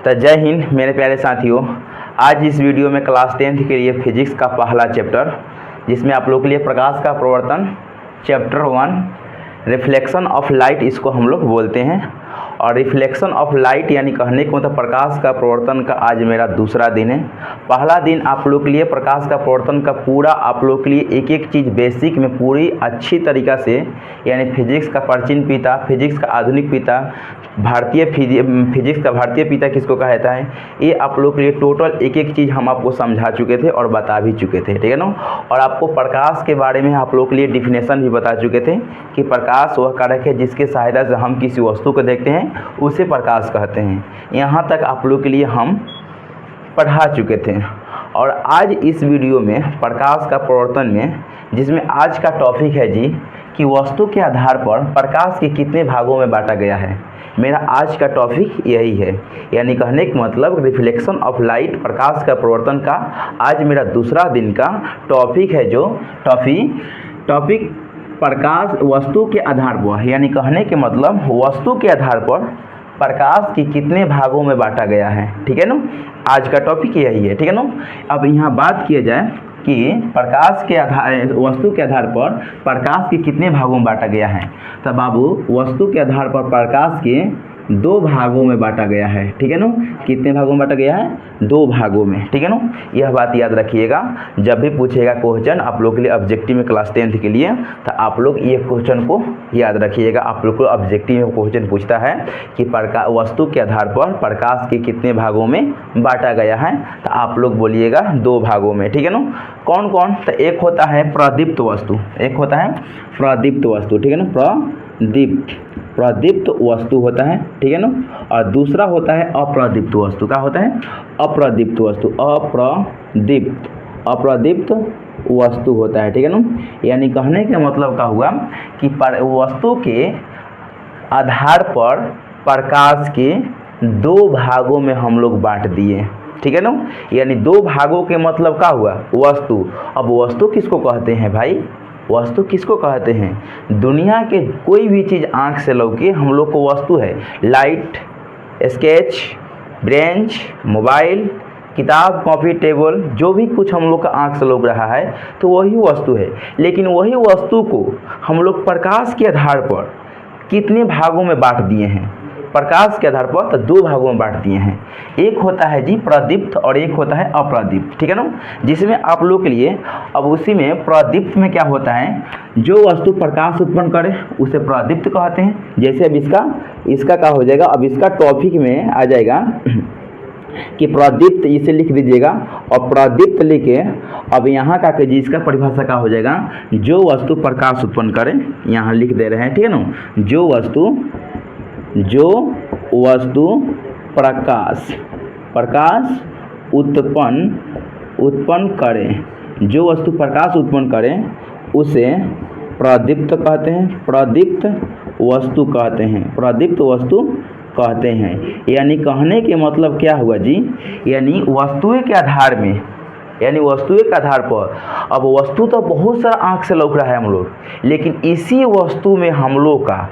तो जय हिंद मेरे प्यारे साथियों। आज इस वीडियो में क्लास 10th के लिए फिजिक्स का पहला चैप्टर, जिसमें आप लोग के लिए प्रकाश का प्रवर्तन चैप्टर 1 रिफ्लेक्शन ऑफ लाइट, इसको हम लोग बोलते हैं। और रिफ्लेक्शन ऑफ लाइट यानी कहने को मतलब प्रकाश का प्रवर्तन का आज मेरा दूसरा दिन है। पहला दिन आप लोग के लिए प्रकाश का प्रवर्तन का पूरा आप लोग के लिए एक एक चीज़ बेसिक में पूरी अच्छी तरीक़ा से, यानी फिजिक्स का प्राचीन पिता, फिजिक्स का आधुनिक पिता, भारतीय फिजिक्स का भारतीय पिता किसको कहा जाता है, ये आप लोग के लिए टोटल एक एक चीज़ हम आपको समझा चुके थे और बता भी चुके थे, ठीक है ना। और आपको प्रकाश के बारे में आप लोग के लिए डिफिनेशन भी बता चुके थे कि प्रकाश वह कारक है जिसके सहायता से हम किसी वस्तु को देखते हैं, उसे प्रकाश कहते हैं। यहाँ तक आप लोग के लिए हम पढ़ा चुके थे। और आज इस वीडियो में प्रकाश का प्रवर्तन में, जिसमें आज का टॉपिक है जी कि वस्तु के आधार पर प्रकाश के कितने भागों में बांटा गया है। मेरा आज का टॉपिक यही है, यानी कहने का मतलब रिफ्लेक्शन ऑफ लाइट, प्रकाश का प्रवर्तन का आज मेरा दूसरा दिन का टॉपिक है। जो टॉपिक प्रकाश वस्तु के आधार पर, यानी कहने के मतलब वस्तु के आधार पर प्रकाश के कितने भागों में बांटा गया है, ठीक है ना। आज का टॉपिक यही है, ठीक है ना। अब यहाँ बात किया जाए कि प्रकाश के आधार, वस्तु के आधार पर प्रकाश के कितने भागों में बांटा गया है। तो बाबू, वस्तु के आधार पर प्रकाश के दो भागों में बांटा गया है, ठीक है ना। कितने भागों में बांटा गया है? दो भागों में, ठीक है ना। यह बात याद रखिएगा, जब भी पूछेगा क्वेश्चन आप लोग के लिए ऑब्जेक्टिव में क्लास 10th के लिए, तो आप लोग ये क्वेश्चन को याद रखिएगा। आप लोग को ऑब्जेक्टिव में क्वेश्चन पूछता है कि वस्तु के आधार पर प्रकाश के कितने भागों में बांटा गया है, तो आप लोग बोलिएगा दो भागों में, ठीक है ना। कौन कौन? तो एक होता है प्रदीप्त वस्तु, एक होता है प्रदीप्त वस्तु, ठीक है ना। प्रदीप्त वस्तु होता है, ठीक है ना। और दूसरा होता है अप्रदीप्त वस्तु। क्या होता है? अप्रदीप्त वस्तु। अप्रदीप्त वस्तु होता है, ठीक है ना। यानी कहने का मतलब क्या हुआ कि वस्तु के आधार पर प्रकाश के दो भागों में हम लोग बांट दिए, ठीक है ना। यानी दो भागों के मतलब क्या हुआ? वस्तु। अब वस्तु किसको कहते हैं भाई? वस्तु किसको कहते हैं? दुनिया के कोई भी चीज़ आँख से लौके हम लोग को वस्तु है। लाइट, स्केच, ब्रेंच, मोबाइल, किताब, कॉपी, टेबल, जो भी कुछ हम लोग का आँख से लौक रहा है तो वही वस्तु है। लेकिन वही वस्तु को हम लोग प्रकाश के आधार पर कितने भागों में बांट दिए हैं? प्रकाश के आधार पर तो दो भागों में बांट दिए हैं। एक होता है जी प्रदीप्त और एक होता है अप्रदीप्त, ठीक है ना। जिसमें आप लोग के लिए अब उसी में प्रदीप्त में क्या होता है, जो वस्तु प्रकाश उत्पन्न करे उसे प्रदीप्त कहते हैं। जैसे अब इसका क्या हो जाएगा, अब इसका टॉपिक में आ जाएगा कि प्रदीप्त, इसे लिख दीजिएगा। और प्रदीप्त लिखे अब यहाँ का कीजिए, इसका परिभाषा का हो जाएगा जो वस्तु प्रकाश उत्पन्न करे, यहाँ लिख दे रहे हैं, ठीक है ना। जो वस्तु प्रकाश उत्पन्न करे, जो वस्तु प्रकाश उत्पन्न करे उसे प्रदीप्त कहते हैं, प्रदीप्त वस्तु कहते हैं, प्रदीप्त वस्तु कहते हैं। यानी कहने के मतलब क्या हुआ जी, यानी वस्तुएं के आधार में, यानी वस्तुएं के आधार पर, अब वस्तु तो बहुत सारा आँख से लौक रहा है हम लोग, लेकिन इसी वस्तु में हम लोग का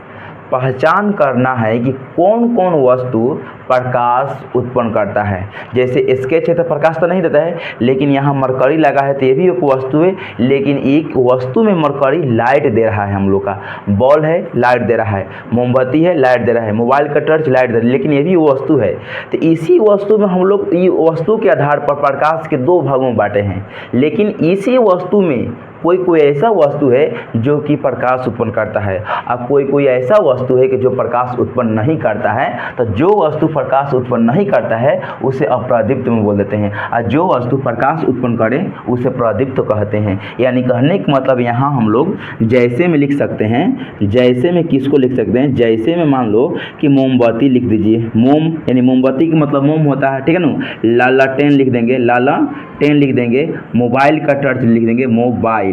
पहचान करना है कि कौन कौन वस्तु प्रकाश उत्पन्न करता है। जैसे स्केच है तो प्रकाश तो नहीं देता है, लेकिन यहाँ मरकरी लगा है तो ये भी एक वस्तु है, लेकिन एक वस्तु में मरकरी लाइट दे रहा है हम लोग का। बॉल है, लाइट दे रहा है। मोमबत्ती है, लाइट दे रहा है। मोबाइल का टर्च लाइट दे रहा है, लेकिन ये भी वस्तु है। तो इसी वस्तु में हम लोग ये वस्तु के आधार पर प्रकाश के दो भागों में बांटे हैं। लेकिन इसी वस्तु में कोई ऐसा वस्तु है जो कि प्रकाश उत्पन्न करता है, और कोई ऐसा वस्तु है कि जो प्रकाश उत्पन्न नहीं करता है। तो जो वस्तु प्रकाश उत्पन्न नहीं करता है उसे अप्रदीप्त में बोल देते हैं, और जो वस्तु प्रकाश उत्पन्न करे उसे प्रदीप्त कहते हैं। यानी कहने का मतलब यहाँ हम लोग जैसे में लिख सकते हैं, जैसे में किसको लिख सकते हैं, जैसे में मान लो कि मोमबत्ती लिख दीजिए। मोम यानी मोमबत्ती का मतलब मोम होता है, ठीक है ना। लालटेन लिख देंगे, लालटेन लिख देंगे। मोबाइल का टर्च लिख देंगे, मोबाइल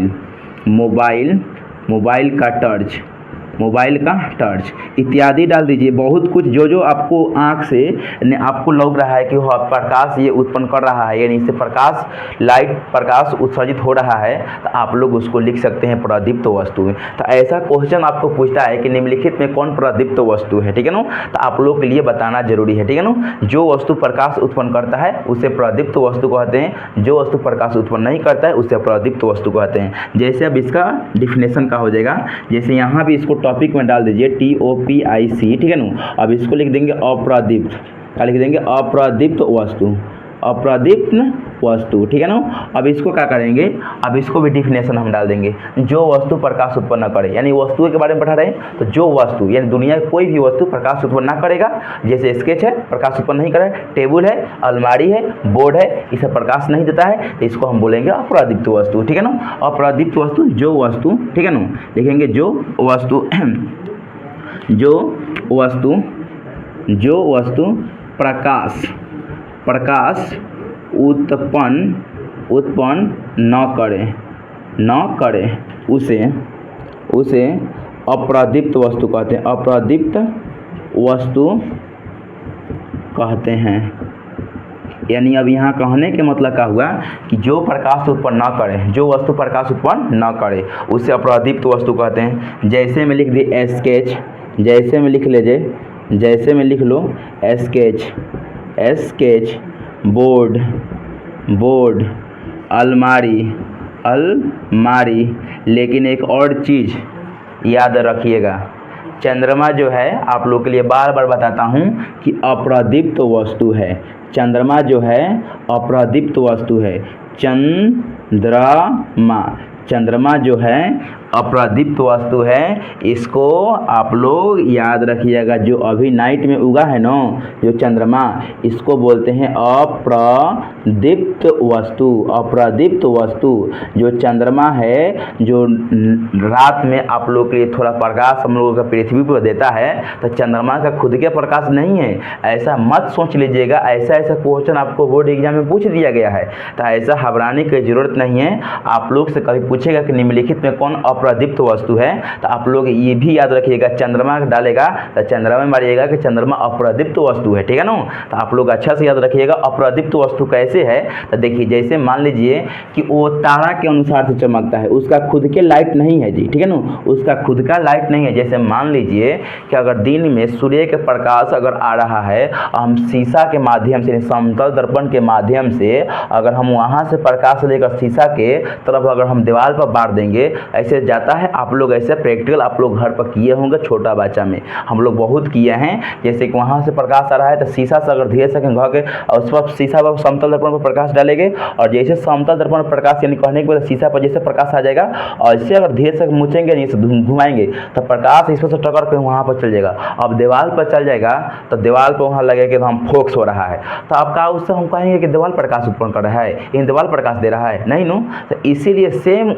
का टर्च, मोबाइल का टर्च इत्यादि डाल दीजिए। बहुत कुछ जो जो आपको आँख से आपको लग रहा है कि वह प्रकाश ये उत्पन्न कर रहा है, यानी इससे प्रकाश लाइट प्रकाश उत्सर्जित हो रहा है, तो आप लोग उसको लिख सकते हैं प्रदीप्त वस्तु। तो ऐसा क्वेश्चन आपको पूछता है कि निम्नलिखित में कौन प्रदीप्त वस्तु है, ठीक है ना। तो आप लोग के लिए बताना जरूरी है, ठीक है ना। जो वस्तु प्रकाश उत्पन्न करता है उसे प्रदीप्त वस्तु कहते हैं, जो वस्तु प्रकाश उत्पन्न नहीं करता है उसे प्रदीप्त वस्तु कहते हैं। जैसे अब इसका डिफिनेशन का हो जाएगा, जैसे यहाँ भी इसको टॉपिक में डाल दीजिए TOPIC, ठीक है ना। अब इसको लिख देंगे अप्रदीप्त, क्या लिख देंगे, अप्रदीप्त वस्तु, अप्रदीप्त वस्तु, ठीक है ना। अब इसको क्या करेंगे, अब इसको भी डिफिनेशन हम डाल देंगे, जो वस्तु प्रकाश उत्पन्न न करे, यानी वस्तुओं के बारे में पढ़ा रहे हैं तो जो वस्तु यानी दुनिया में कोई भी वस्तु प्रकाश उत्पन्न ना करेगा, जैसे स्केच है प्रकाश उत्पन्न नहीं करे, टेबल है, अलमारी है, बोर्ड है, इसे प्रकाश नहीं देता है, तो इसको हम बोलेंगे अप्रदीप्त वस्तु, ठीक है ना। अप्रदीप्त वस्तु जो वस्तु, ठीक है ना, लिखेंगे जो वस्तु जो वस्तु प्रकाश उत्पन्न न करे उसे अप्रदीप्त वस्तु कहते हैं, अप्रदीप्त वस्तु कहते हैं। यानी अब यहाँ कहने के मतलब क्या हुआ कि जो प्रकाश उत्पन्न न करे, जो वस्तु प्रकाश उत्पन्न न करे उसे अप्रदीप्त वस्तु कहते हैं। जैसे में लिख दिए स्केच, जैसे में लिख लीजिए, जैसे में लिख लो स्केच, बोर्ड, अलमारी। लेकिन एक और चीज़ याद रखिएगा, चंद्रमा जो है आप लोग के लिए बार बार बताता हूँ कि अप्रदीप्त वस्तु है। चंद्रमा जो है अप्रदीप्त वस्तु है। चंद्रमा जो है अप्रदीप्त वस्तु है, इसको आप लोग याद रखिएगा। जो अभी नाइट में उगा है ना जो चंद्रमा, इसको बोलते हैं अप्रदीप्त वस्तु। अप्रदीप्त वस्तु जो चंद्रमा है, जो रात में आप लोग के लिए थोड़ा प्रकाश हम लोगों का पृथ्वी पर देता है, तो चंद्रमा का खुद के प्रकाश नहीं है, ऐसा मत सोच लीजिएगा। ऐसा क्वेश्चन आपको बोर्ड एग्जाम में पूछ दिया गया है, तो ऐसा घबराने की जरूरत नहीं है। आप लोग से कभी पूछेगा कि निम्नलिखित में कौन अप्रदीप्त वस्तु है, तो आप लोग ये भी याद रखिएगा, चंद्रमा डालेगा तो चंद्रमा में मारिएगा कि चंद्रमा अप्रदीप्त वस्तु है, ठीक है ना। तो आप लोग अच्छा से याद रखिएगा अप्रदीप्त वस्तु कैसे है। तो देखिए, जैसे मान लीजिए कि वो तारा के अनुसार से चमकता है, उसका खुद के लाइट नहीं है जी, ठीक है ना, उसका खुद का लाइट नहीं है। जैसे मान लीजिए कि अगर दिन में सूर्य के प्रकाश अगर आ रहा है, हम शीशा के माध्यम से, समतल दर्पण के माध्यम से अगर हम वहाँ से प्रकाश लेकर शीशा के तरफ अगर हम दीवार पर बांट देंगे, ऐसे जाता है। आप लोग ऐसे प्रैक्टिकल आप लोग घर पर किए होंगे, छोटा बच्चा में हम लोग बहुत किए हैं। जैसे कि वहाँ से प्रकाश आ रहा है तो शीशा से अगर धीरे से घर के और उस पर शीशा पर समतल दर्पण पर प्रकाश डालेंगे, और जैसे समतल दर्पण पर प्रकाश यानी कहने के बाद शीशा पर जैसे प्रकाश आ जाएगा, और इसे अगर धीरे से मुचेंगे नहीं से घुमाएंगे तो प्रकाश इस पर से टकर पे वहाँ पर चल जाएगा। अब दीवार पर चल जाएगा तो दीवार पर वहाँ लगेगा कि हम फोक्स हो रहा है, तो आपका उससे हम कहेंगे कि दीवार प्रकाश उत्पन्न कर रहा है, इन दीवार प्रकाश दे रहा है, नहीं नो। तो इसीलिए सेम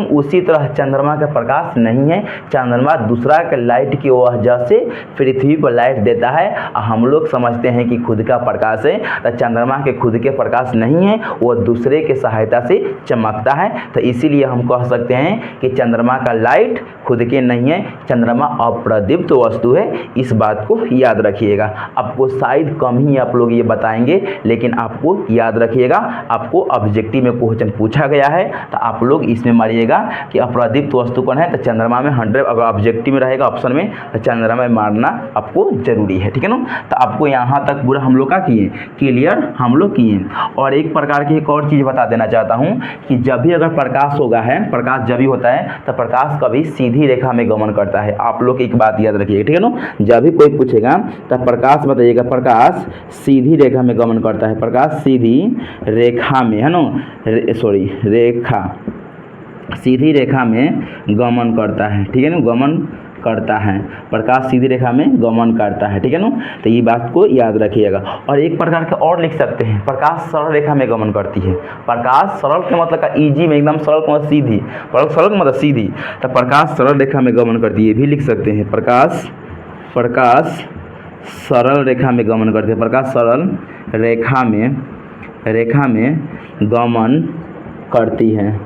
उसी तरह चंद्रमा का प्रकाश नहीं है। चंद्रमा दूसरा के लाइट की वजह से पृथ्वी पर लाइट देता है, और हम लोग समझते हैं कि खुद का प्रकाश है। तो चंद्रमा के खुद के प्रकाश नहीं है, वो दूसरे के सहायता से चमकता है। तो इसीलिए हम कह सकते हैं कि चंद्रमा का लाइट खुद के नहीं है, चंद्रमा अप्रदीप्त वस्तु है। इस बात को याद रखिएगा। आपको शायद कम ही आप लोग ये बताएंगे, लेकिन आपको याद रखिएगा, आपको ऑब्जेक्टिव में क्वेश्चन पूछा गया है तो आप लोग इसमें मारिएगा कि अप्रदीप्त वस्तु कौन है। तो चंद्रमा में 100 अगर ऑब्जेक्टिव में रहेगा ऑप्शन में, तो चंद्रमा में मारना आपको जरूरी है, ठीक है ना। तो आपको यहाँ तक पूरा हम लोग का किए क्लियर हम लोग किए। और एक प्रकार की एक और चीज़ बता देना चाहता हूँ कि जब भी अगर प्रकाश होगा है, प्रकाश जब भी होता है तो प्रकाश कभी सीधी रेखा में गमन करता है। आप लोग एक बात याद रखिएगा, ठीक है ना। जब भी कोई पूछेगा तो प्रकाश बताइएगा, प्रकाश सीधी रेखा में गमन करता है। प्रकाश सीधी रेखा में, है ना, सीधी रेखा में गमन करता है, ठीक है ना, गमन करता है। प्रकाश सीधी रेखा में गमन करता है, ठीक है ना। तो ये बात को याद रखिएगा। और एक प्रकार के और लिख सकते हैं, प्रकाश सरल रेखा में गमन करती है। प्रकाश सरल के मतलब का इजी में एकदम सरल का मतलब सीधी, सरल का मतलब सीधी, तो प्रकाश सरल रेखा में गमन करती है, भी लिख सकते हैं। प्रकाश सरल रेखा में गमन करती है। प्रकाश सरल रेखा में गमन करती है,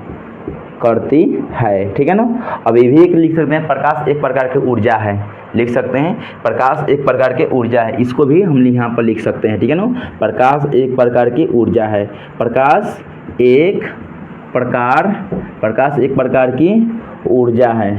करती है, ठीक है ना। अब ये भी एक लिख सकते हैं, प्रकाश एक प्रकार की ऊर्जा है, लिख सकते हैं प्रकाश एक प्रकार की ऊर्जा है, इसको भी हम यहाँ पर लिख सकते हैं, ठीक है ना। प्रकाश एक प्रकार की ऊर्जा है, प्रकाश एक प्रकार की ऊर्जा है,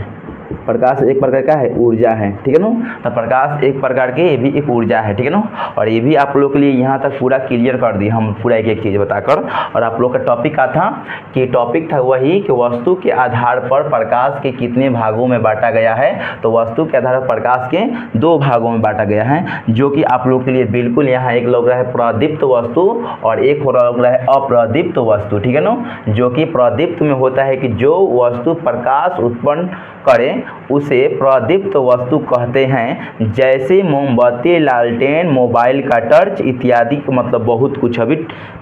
प्रकाश एक प्रकार का है ऊर्जा है, ठीक है ना। तो प्रकाश एक प्रकार के ये भी एक ऊर्जा है, ठीक है ना। और ये भी आप लोग के लिए यहाँ तक पूरा क्लियर कर दी हम, पूरा एक एक चीज़ बताकर। और आप लोग का टॉपिक का था कि टॉपिक था वही कि वस्तु के आधार पर प्रकाश के कितने भागों में बांटा गया है। तो वस्तु के आधार पर प्रकाश के 2 भागों में बांटा गया है, जो कि आप लोग के लिए बिल्कुल यहाँ एक लग रहा है प्रदीप्त वस्तु और एक हो लग रहा है अप्रदीप्त वस्तु, ठीक है ना। जो कि प्रदीप्त में होता है कि जो वस्तु प्रकाश उत्पन्न करें उसे प्रदीप्त वस्तु कहते हैं, जैसे मोमबत्ती, लालटेन, मोबाइल का टॉर्च इत्यादि, मतलब बहुत कुछ अभी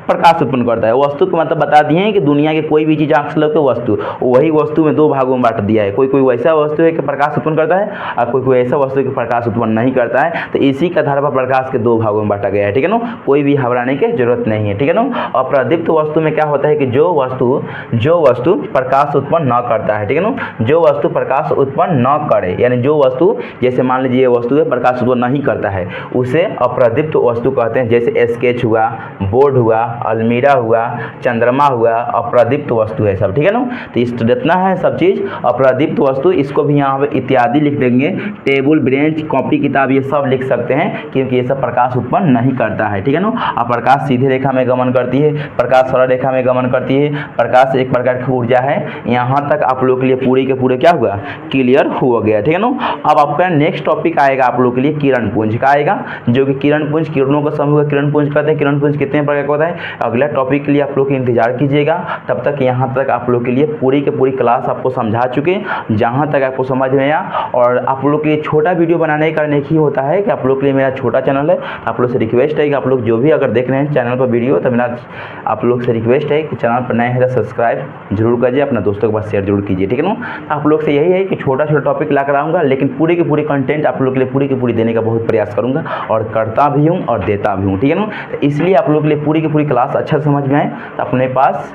प्रकाश उत्पन्न करता है। वस्तु का मतलब बता दिए हैं कि दुनिया के कोई भी चीज़ आँख से लगे वस्तु, वही वस्तु में 2 भागों में बांट दिया है। कोई वैसा वस्तु है कि प्रकाश उत्पन्न करता है और कोई ऐसा वस्तु है कि प्रकाश उत्पन्न नहीं करता है। तो इसी के आधार पर प्रकाश के 2 भागों में बांटा गया है, ठीक है ना। कोई भी घबराने की जरूरत नहीं है, ठीक है ना। अप्रदीप्त वस्तु में क्या होता है कि जो वस्तु प्रकाश उत्पन्न न करता है, ठीक है ना। जो वस्तु प्रकाश उत्पन्न न करे, यानी जो वस्तु, जैसे मान लीजिए ये वस्तु है प्रकाश उत्पन्न नहीं करता है, उसे अप्रदीप्त वस्तु कहते हैं। जैसे स्केच हुआ, बोर्ड हुआ, अलमीरा हुआ, चंद्रमा हुआ, अप्रदीप्त वस्तु है सब, ठीक है ना। तो इस जितना है सब चीज़ अप्रदीप्त वस्तु, इसको भी यहाँ पे इत्यादि लिख देंगे। टेबल, बेंच, कॉपी, किताब ये सब लिख सकते हैं, क्योंकि ये सब प्रकाश उत्पन्न नहीं करता है, ठीक है ना। अब प्रकाश सीधी रेखा में गमन करती है, प्रकाश सरल रेखा में गमन करती है, प्रकाश एक प्रकार की ऊर्जा है। यहाँ तक आप लोग के लिए पूरे के पूरे क्या हुआ, क्लियर हो गया, ठीक है ना। अब आपका नेक्स्ट टॉपिक आएगा आप लोग के लिए किरण पुंज का आएगा, जो कि किरण पुंज, किरणों का समूह का किरण पुंज कहते हैं। किरण पुंज कितने प्रकार का होता है, अगला टॉपिक के लिए आप लोग इंतजार कीजिएगा। तब तक यहाँ तक आप लोग के लिए पूरी की पूरी क्लास आपको समझा चुके, जहाँ तक आपको समझ में आया। और आप लोग के लिए छोटा वीडियो बनाने का कारण एक ही होता है कि आप लोग के लिए मेरा छोटा चैनल है, आप लोग से रिक्वेस्ट है कि आप लोग जो भी अगर देख रहे हैं चैनल पर वीडियो, तो मेरा आप लोग से रिक्वेस्ट है कि चैनल पर नए हैं तो सब्सक्राइब जरूर कीजिए, अपना दोस्तों के पास शेयर जरूर कीजिए, ठीक है ना। आप लोग से यही है कि छोटा छोटा टॉपिक ला कर आऊँगा, लेकिन पूरी की पूरी कंटेंट आप लोग के लिए पूरी की पूरी देने का बहुत प्रयास करूँगा, और करता भी हूँ और देता भी हूँ, ठीक है ना। तो इसलिए आप लोग के लिए पूरी की पूरी क्लास अच्छा समझ में आए तो अपने पास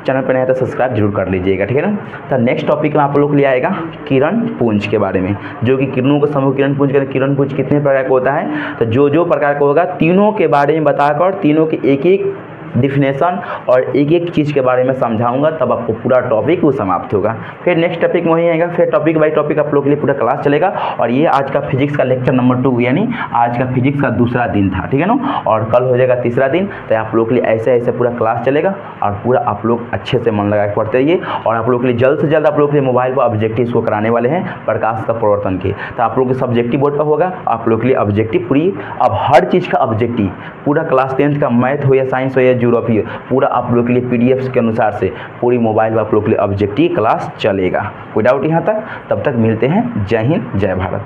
चैनल पर नहीं तो सब्सक्राइब जरूर कर लीजिएगा, ठीक है ना। तो नेक्स्ट टॉपिक में आप लोग के लिए आएगा किरण पुंज के बारे में, जो कि किरणों का समूह किरण पुंज कहते हैं। किरण पुंज कितने प्रकार का होता है, तो जो प्रकार का होगा तीनों के बारे में बताकर तीनों के एक एक डिफिनेशन और एक एक चीज़ के बारे में समझाऊंगा, तब आपको पूरा टॉपिक वो समाप्त होगा। फिर नेक्स्ट टॉपिक में वही आएगा, फिर टॉपिक बाई टॉपिक आप लोग के लिए पूरा क्लास चलेगा। और ये आज का फिजिक्स का लेक्चर नंबर 2, यानी आज का फिजिक्स का दूसरा दिन था, ठीक है ना। और कल हो जाएगा तीसरा दिन। तो आप लोग के लिए ऐसे ऐसे पूरा क्लास चलेगा, और पूरा आप लोग अच्छे से मन लगा के पढ़ते रहिए। और आप लोग के लिए जल्द से जल्द आप लोग के लिए मोबाइल पर ऑब्जेक्टिव को कराने वाले हैं प्रकाश का प्रवर्तन के। तो आप लोग के सब्जेक्टिव बोर्ड पर होगा, आप लोग के लिए ऑब्जेक्टिव पूरी, अब हर चीज़ का ऑब्जेक्टिव पूरा क्लास 10th का मैथ हो या साइंस हो या ज्योग्राफी हो, पूरा आप लोग के लिए पीडीएफ के अनुसार से पूरी मोबाइल पर आप लोग के लिए ऑब्जेक्टिव क्लास चलेगा। कोई डाउट यहाँ तक? तब तक मिलते हैं। जय हिंद, जय भारत।